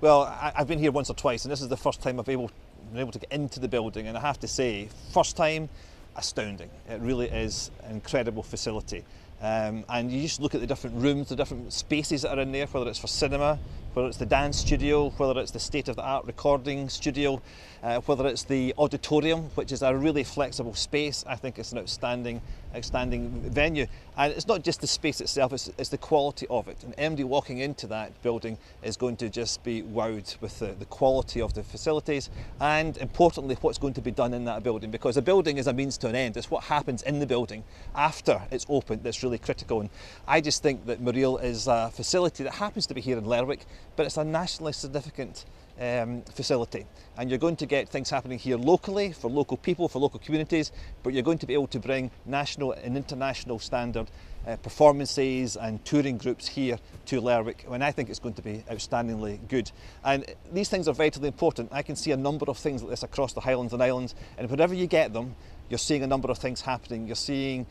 Well, I've been here once or twice, and this is the first time I've been able to get into the building, and I have to say, first time, astounding. It really is an incredible facility. And you just look at the different rooms, the different spaces that are in there, whether it's for cinema, whether it's the dance studio, whether it's the state-of-the-art recording studio, whether it's the auditorium, which is a really flexible space. I think it's an outstanding venue. And it's not just the space itself, it's the quality of it. And anybody walking into that building is going to just be wowed with the quality of the facilities and, importantly, what's going to be done in that building. Because a building is a means to an end. It's what happens in the building after it's open that's really critical. And I just think that Mareel is a facility that happens to be here in Lerwick, but it's a nationally significant facility, and you're going to get things happening here locally for local people, for local communities, but you're going to be able to bring national and international standard performances and touring groups here to Lerwick, and I think it's going to be outstandingly good. And these things are vitally important. I can see a number of things like this across the Highlands and Islands, and wherever you get them, you're seeing a number of things happening. You're seeing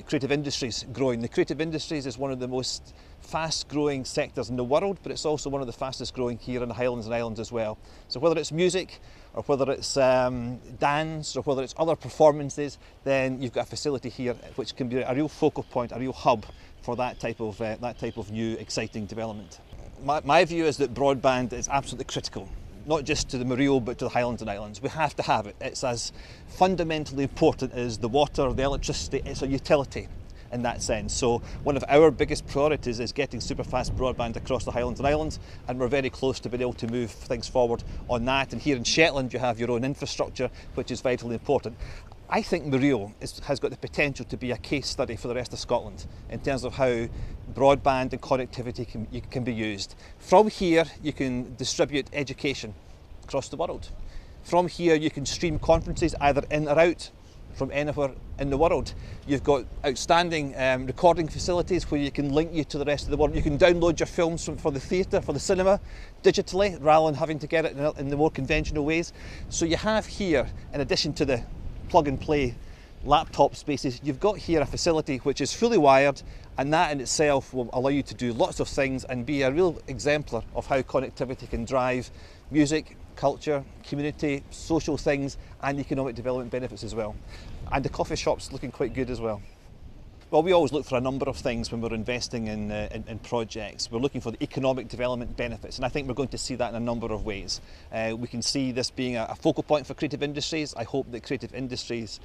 creative industries growing. The creative industries is one of the most fast growing sectors in the world, but it's also one of the fastest growing here in the Highlands and Islands as well. So whether it's music or whether it's dance or whether it's other performances, then you've got a facility here which can be a real focal point, a real hub for that type of new exciting development. My view is that broadband is absolutely critical, not just to the Mareel but to the Highlands and Islands. We have to have it. It's as fundamentally important as the water, the electricity. It's a utility in that sense. So one of our biggest priorities is getting super fast broadband across the Highlands and Islands, and we're very close to being able to move things forward on that. And here in Shetland you have your own infrastructure, which is vitally important. I think Mareel has got the potential to be a case study for the rest of Scotland in terms of how broadband and connectivity can be used. From here you can distribute education across the world. From here you can stream conferences either in or out from anywhere in the world. You've got outstanding recording facilities where you can link you to the rest of the world. You can download your films for the theatre, for the cinema, digitally, rather than having to get it in the more conventional ways. So you have here, in addition to the plug and play laptop spaces, you've got here a facility which is fully wired, and that in itself will allow you to do lots of things and be a real exemplar of how connectivity can drive music, culture, community, social things and economic development benefits as well. And the coffee shop's looking quite good as well. Well, we always look for a number of things when we're investing in projects. We're looking for the economic development benefits, and I think we're going to see that in a number of ways. We can see this being a focal point for creative industries. I hope that creative industries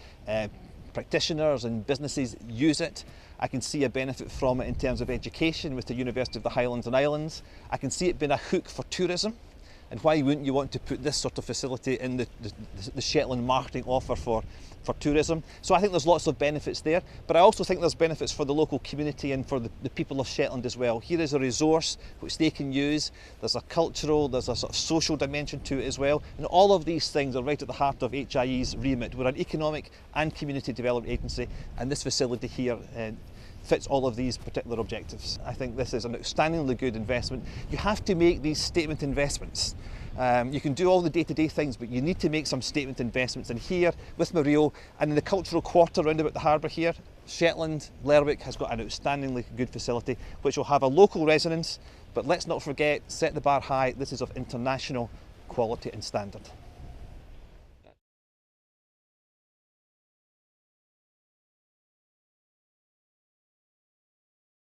practitioners and businesses use it. I can see a benefit from it in terms of education with the University of the Highlands and Islands. I can see it being a hook for tourism. And why wouldn't you want to put this sort of facility in the Shetland marketing offer for tourism? So I think there's lots of benefits there, but I also think there's benefits for the local community and for the people of Shetland as well. Here is a resource which they can use. There's a cultural, there's a sort of social dimension to it as well. And all of these things are right at the heart of HIE's remit. We're an economic and community development agency, and this facility here fits all of these particular objectives. I think this is an outstandingly good investment. You have to make these statement investments. You can do all the day-to-day things, but you need to make some statement investments. And here with Mareel and in the cultural quarter round about the harbour here, Shetland, Lerwick has got an outstandingly good facility which will have a local resonance, but let's not forget, set the bar high. This is of international quality and standard.